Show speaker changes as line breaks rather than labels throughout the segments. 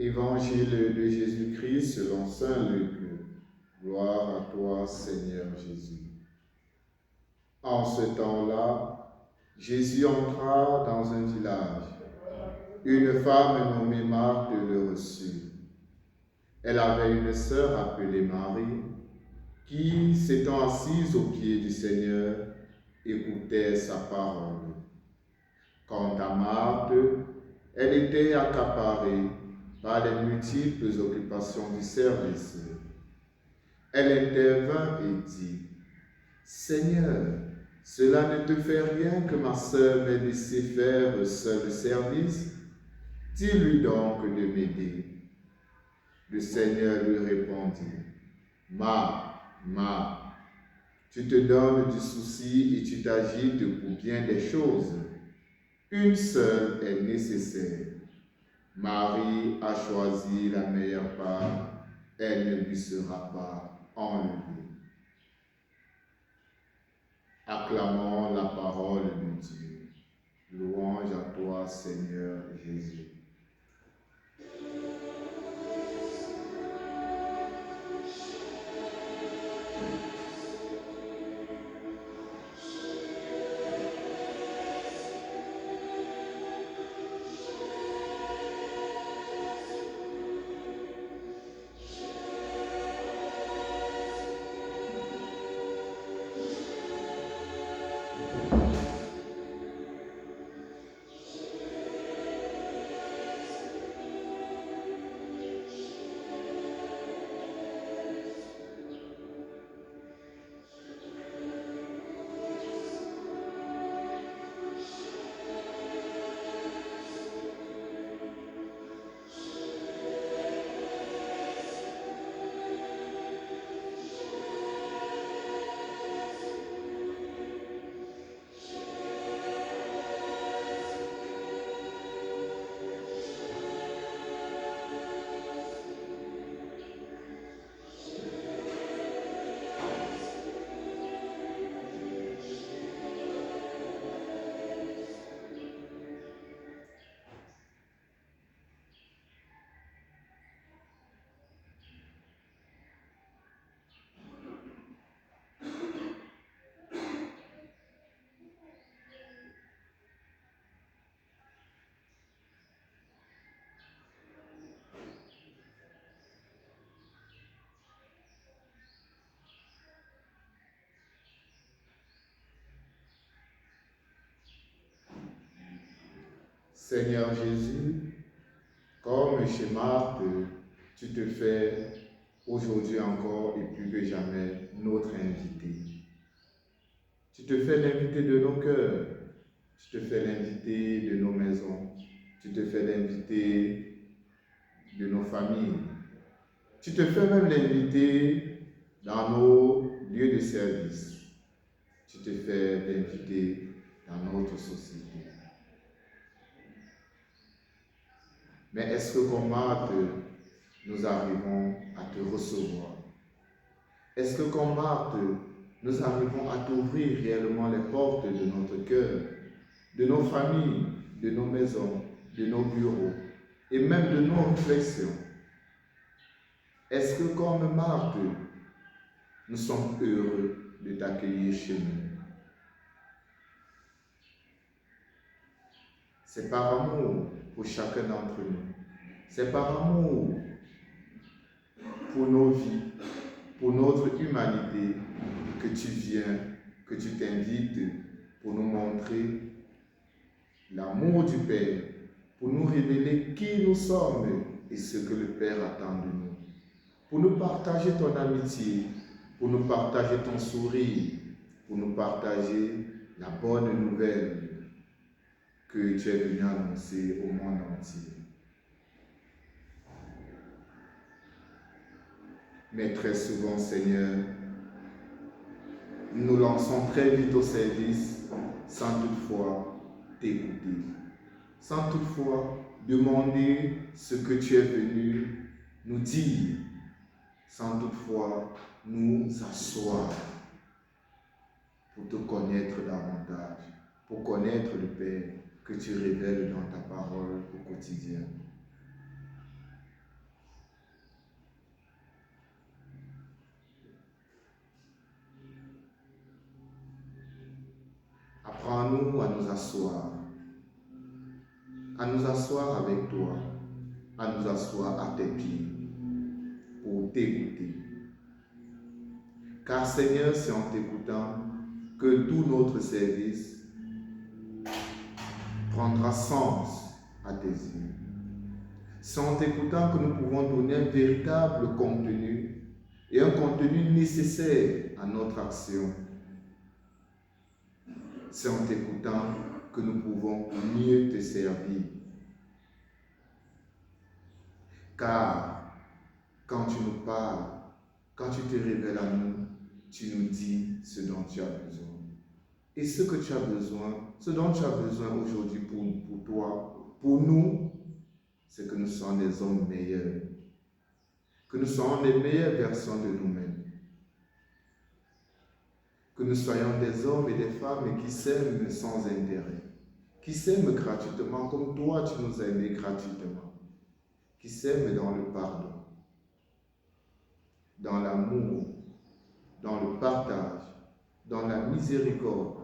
Évangile de Jésus-Christ selon saint Luc. Gloire à toi, Seigneur Jésus. En ce temps-là, Jésus entra dans un village. Une femme nommée Marthe le reçut. Elle avait une sœur appelée Marie, qui, s'étant assise aux pieds du Seigneur, écoutait sa parole. Quant à Marthe, elle était accaparée par les multiples occupations du service. Elle intervint et dit, « Seigneur, cela ne te fait rien que ma sœur m'ait laissé faire seul le service? Dis-lui donc de m'aider. » Le Seigneur lui répondit, « Marthe, tu te donnes du souci et tu t'agites pour bien des choses. Une seule est nécessaire. Marie a choisi la meilleure part, elle ne lui sera pas enlevée. » Acclamons la parole de Dieu. Louange à toi, Seigneur Jésus. Seigneur Jésus, comme chez Marthe, tu te fais aujourd'hui encore et plus que jamais notre invité. Tu te fais l'invité de nos cœurs, tu te fais l'invité de nos maisons, tu te fais l'invité de nos familles, tu te fais même l'invité dans nos lieux de service, tu te fais l'invité dans notre société. Mais est-ce que comme Marthe, nous arrivons à te recevoir? Est-ce que comme Marthe, nous arrivons à t'ouvrir réellement les portes de notre cœur, de nos familles, de nos maisons, de nos bureaux et même de nos réflexions? Est-ce que comme Marthe, nous sommes heureux de t'accueillir chez nous? C'est par amour pour chacun d'entre nous. C'est par amour pour nos vies, pour notre humanité, que tu viens, que tu t'invites pour nous montrer l'amour du Père, pour nous révéler qui nous sommes et ce que le Père attend de nous, pour nous partager ton amitié, pour nous partager ton sourire, pour nous partager la bonne nouvelle que tu es venu annoncer au monde entier. Mais très souvent, Seigneur, nous lançons très vite au service sans toutefois t'écouter, sans toutefois demander ce que tu es venu nous dire, sans toutefois nous asseoir pour te connaître davantage, pour connaître le Père que tu révèles dans ta parole au quotidien. Apprends-nous à nous asseoir avec toi, à nous asseoir à tes pieds pour t'écouter. Car Seigneur, c'est en t'écoutant que tout notre service prendra sens à tes yeux. C'est en t'écoutant que nous pouvons donner un véritable contenu et un contenu nécessaire à notre action. C'est en t'écoutant que nous pouvons mieux te servir. Car quand tu nous parles, quand tu te révèles à nous, tu nous dis ce dont tu as besoin. Et ce que tu as besoin, ce dont tu as besoin aujourd'hui pour toi, pour nous, c'est que nous soyons des hommes meilleurs. Que nous soyons les meilleures versions de nous-mêmes. Que nous soyons des hommes et des femmes qui s'aiment sans intérêt. Qui s'aiment gratuitement comme toi tu nous as aimés gratuitement. Qui s'aiment dans le pardon, dans l'amour, dans le partage, dans la miséricorde,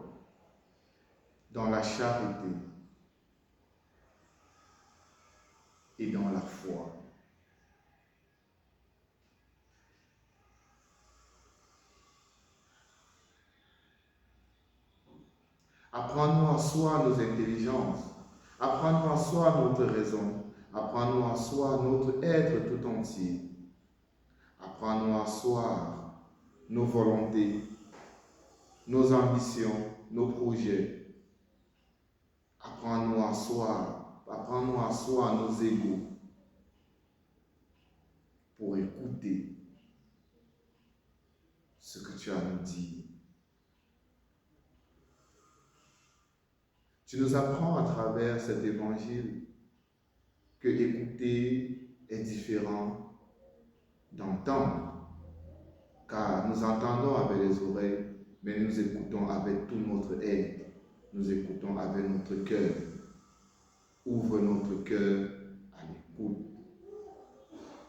dans la charité et dans la foi. Apprends-nous à asseoir nos intelligences, apprends-nous à asseoir notre raison, apprends-nous à asseoir notre être tout entier, apprends-nous à asseoir nos volontés, nos ambitions, nos projets. Apprends-nous à asseoir nos égos pour écouter ce que tu as à nous dire. Tu nous apprends à travers cet évangile que écouter est différent d'entendre, car nous entendons avec les oreilles, mais nous écoutons avec tout notre être, nous écoutons avec notre cœur. Ouvre notre cœur à l'écoute.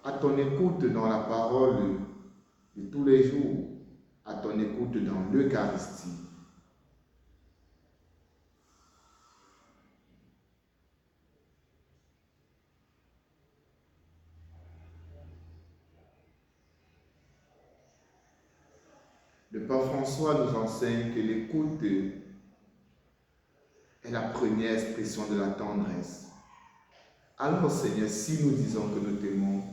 À ton écoute dans la parole de tous les jours, à ton écoute dans l'Eucharistie. Le Pape François nous enseigne que l'écoute est la première expression de la tendresse. Alors Seigneur, si nous disons que nous t'aimons,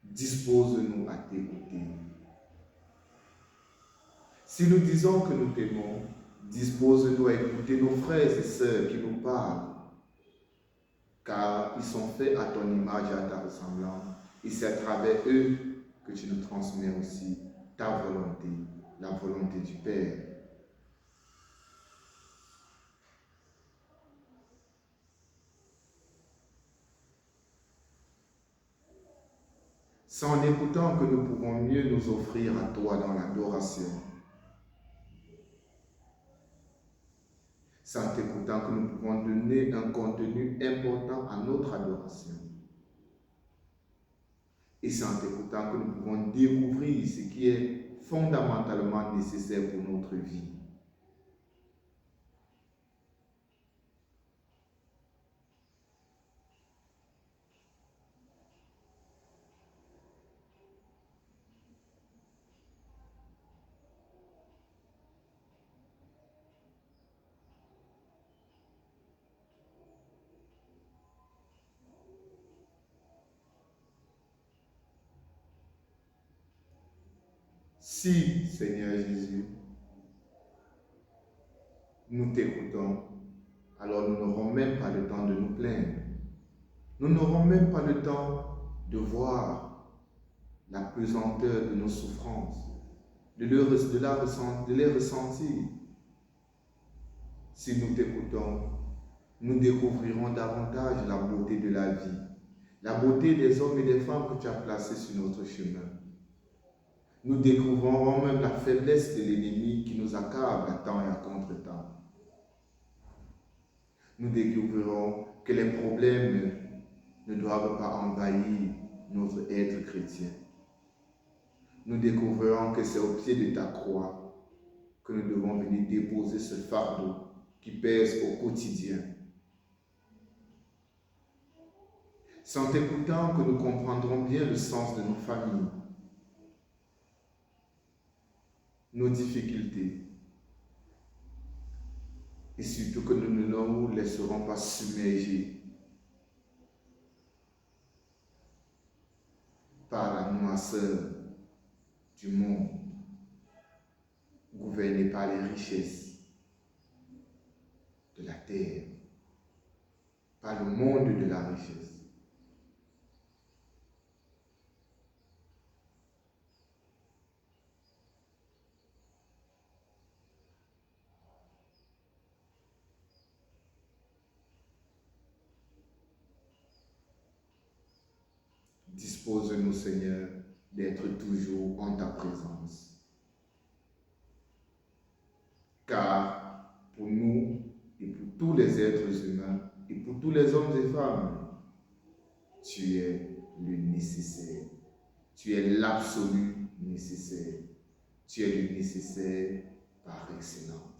dispose-nous à t'écouter. Si nous disons que nous t'aimons, dispose-nous à écouter nos frères et sœurs qui nous parlent, car ils sont faits à ton image et à ta ressemblance. Et c'est à travers eux que tu nous transmets aussi ta volonté, la volonté du Père. C'est en écoutant que nous pouvons mieux nous offrir à toi dans l'adoration. C'est en t'écoutant que nous pouvons donner un contenu important à notre adoration. Et c'est en t'écoutant que nous pouvons découvrir ce qui est fondamentalement nécessaire pour notre vie. Si, Seigneur Jésus, nous t'écoutons, alors nous n'aurons même pas le temps de nous plaindre. Nous n'aurons même pas le temps de voir la pesanteur de nos souffrances, de les ressentir. Si nous t'écoutons, nous découvrirons davantage la beauté de la vie, la beauté des hommes et des femmes que tu as placés sur notre chemin. Nous découvrirons même la faiblesse de l'ennemi qui nous accable à temps et à contre-temps. Nous découvrirons que les problèmes ne doivent pas envahir notre être chrétien. Nous découvrirons que c'est au pied de ta croix que nous devons venir déposer ce fardeau qui pèse au quotidien. C'est en t'écoutant que nous comprendrons bien le sens de nos familles, nos difficultés, et surtout que nous ne nous laisserons pas submerger par la noirceur du monde, gouverné par les richesses de la terre, par le monde de la richesse. Dispose-nous, Seigneur, d'être toujours en ta présence. Car pour nous et pour tous les êtres humains et pour tous les hommes et femmes, tu es le nécessaire. Tu es l'absolu nécessaire. Tu es le nécessaire par excellence.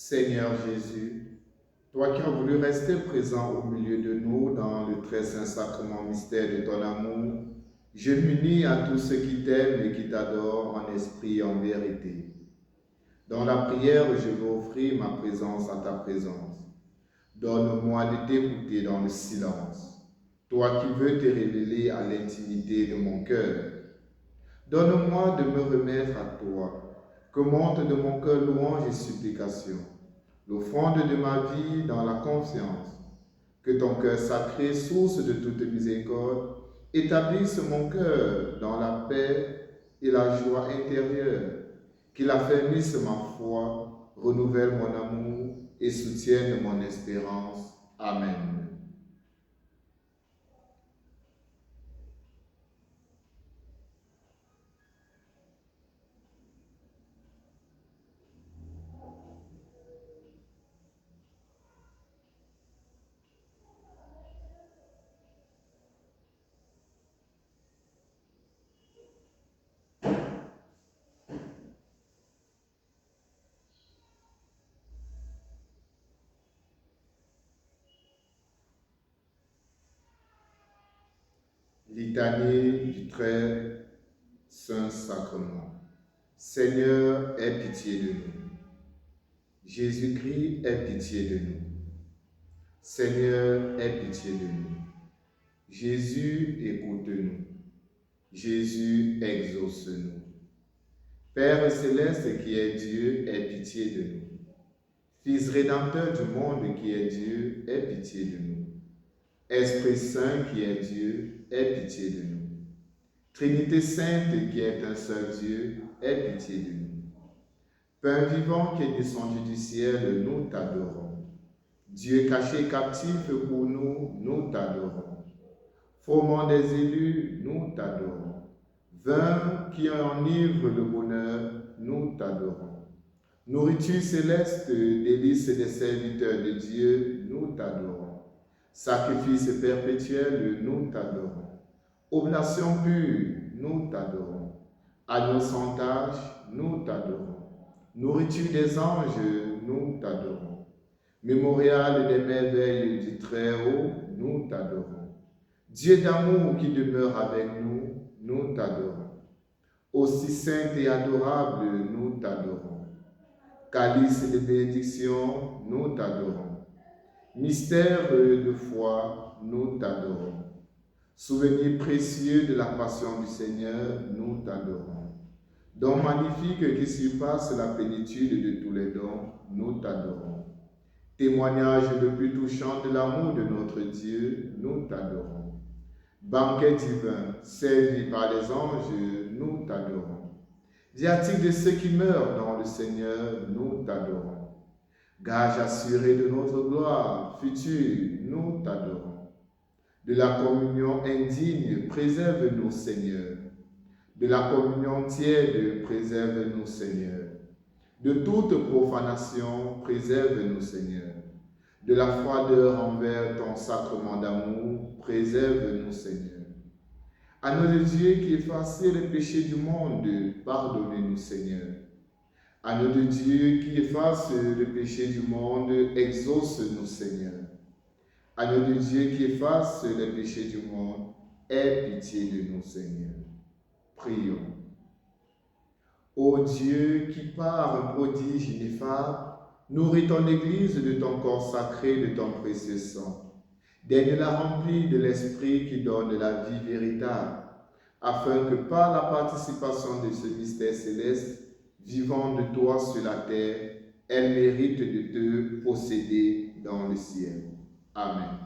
Seigneur Jésus, toi qui as voulu rester présent au milieu de nous dans le très saint sacrement mystère de ton amour, je m'unis à tous ceux qui t'aiment et qui t'adorent en esprit et en vérité. Dans la prière, je veux offrir ma présence à ta présence. Donne-moi de t'écouter dans le silence, toi qui veux te révéler à l'intimité de mon cœur. Donne-moi de me remettre à toi, que monte de mon cœur louange et supplication, l'offrande de ma vie dans la confiance. Que ton cœur sacré, source de toute miséricorde, établisse mon cœur dans la paix et la joie intérieure, qu'il affermisse ma foi, renouvelle mon amour et soutienne mon espérance. Amen. Litanie du très saint sacrement. Seigneur, aie pitié de nous. Jésus-Christ, aie pitié de nous. Seigneur, aie pitié de nous. Jésus, écoute-nous. Jésus, exauce-nous. Père céleste qui est Dieu, aie pitié de nous. Fils rédempteur du monde qui est Dieu, aie pitié de nous. Esprit Saint qui est Dieu, aie pitié de nous. Trinité Sainte qui est un seul Dieu, aie pitié de nous. Pain vivant qui est descendu du ciel, nous t'adorons. Dieu caché captif pour nous, nous t'adorons. Froment des élus, nous t'adorons. Vin qui enivre le bonheur, nous t'adorons. Nourriture céleste, délice des serviteurs de Dieu, nous t'adorons. Sacrifice perpétuel, nous t'adorons. Oblation pure, nous t'adorons. Agneau sans tache, nous t'adorons. Nourriture des anges, nous t'adorons. Mémorial des merveilles du Très-Haut, nous t'adorons. Dieu d'amour qui demeure avec nous, nous t'adorons. Aussi sainte et adorable, nous t'adorons. Calice de bénédiction, nous t'adorons. Mystère de foi, nous t'adorons. Souvenir précieux de la passion du Seigneur, nous t'adorons. Don magnifique qui surpasse la plénitude de tous les dons, nous t'adorons. Témoignage le plus touchant de l'amour de notre Dieu, nous t'adorons. Banquet divin, servi par les anges, nous t'adorons. Viatique de ceux qui meurent dans le Seigneur, nous t'adorons. Gage assuré de notre gloire future, nous t'adorons. De la communion indigne, préserve-nous, Seigneur. De la communion tiède, préserve-nous, Seigneur. De toute profanation, préserve-nous, Seigneur. De la froideur envers ton sacrement d'amour, préserve-nous, Seigneur. Agneau de Dieu qui effacez les péchés du monde, pardonnez-nous, Seigneur. Agneau de Dieu qui efface le péché du monde, exauce-nous, Seigneur. Agneau de Dieu qui efface les péchés du monde, aie pitié de nous, Seigneur. Prions. Ô Dieu qui par un prodige ineffable nourrit ton Église de ton corps sacré, de ton précieux sang, daigne la remplir de l'Esprit qui donne la vie véritable, afin que par la participation de ce mystère céleste, vivant de toi sur la terre, elle mérite de te posséder dans le ciel. Amen.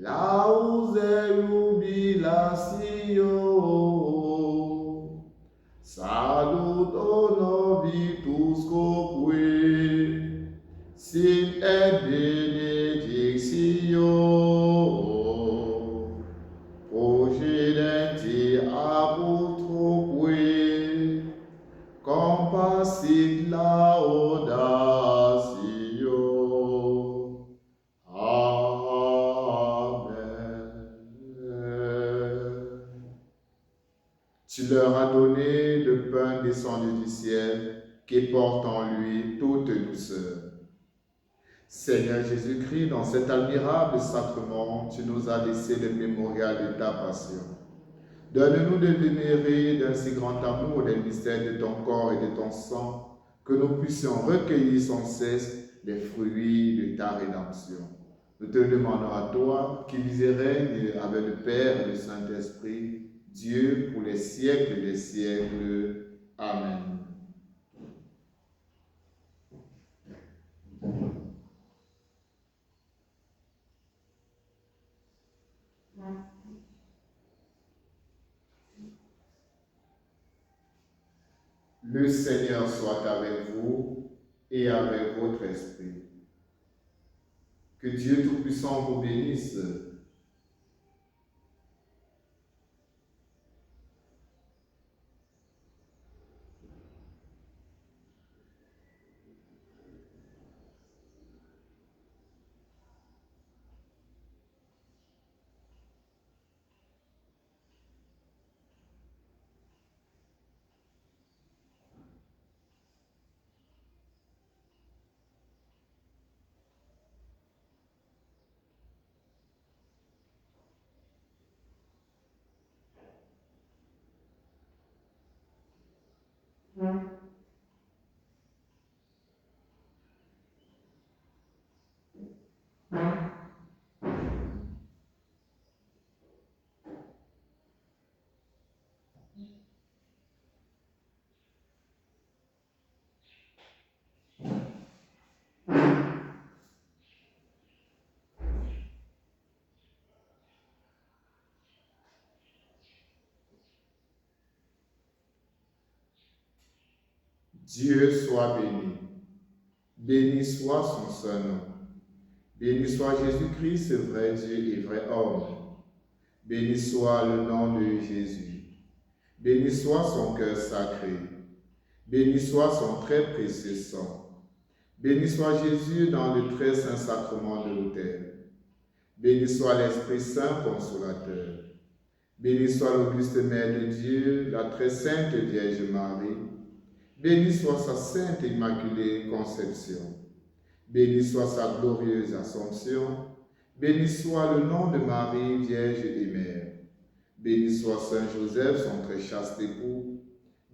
lauze jubilatio, saluto novitus coque, sin et benedictio, progenenti abutroque, compassit laudatio. Amen. Tu leur as donné le pain descendu du ciel qui porte en lui toute douceur. Seigneur Jésus-Christ, dans cet admirable sacrement, tu nous as laissé le mémorial de ta passion. Donne-nous de vénérer d'un si grand amour les mystères de ton corps et de ton sang, que nous puissions recueillir sans cesse les fruits de ta rédemption. Nous te demandons à toi, qui vis et règne avec le Père et le Saint-Esprit, Dieu pour les siècles des siècles. Amen. Le Seigneur soit avec vous et avec votre esprit. Que Dieu Tout-Puissant vous bénisse, Dieu soit béni. Béni soit son saint nom. Béni soit Jésus-Christ, ce vrai Dieu et vrai homme. Béni soit le nom de Jésus. Béni soit son cœur sacré. Béni soit son très précieux sang. Béni soit Jésus dans le très saint sacrement de l'autel. Béni soit l'Esprit Saint consolateur. Béni soit l'auguste Mère de Dieu, la très sainte Vierge Marie. Béni soit sa sainte immaculée conception. Béni soit sa glorieuse Assomption. Béni soit le nom de Marie, Vierge et Mère. Béni soit Saint Joseph, son très chaste époux.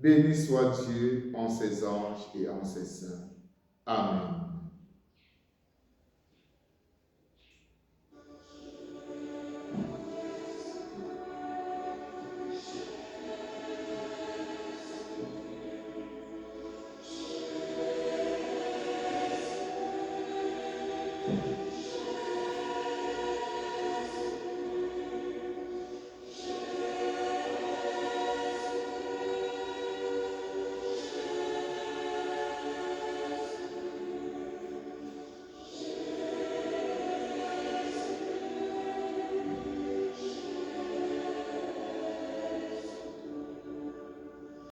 Béni soit Dieu en ses anges et en ses saints. Amen.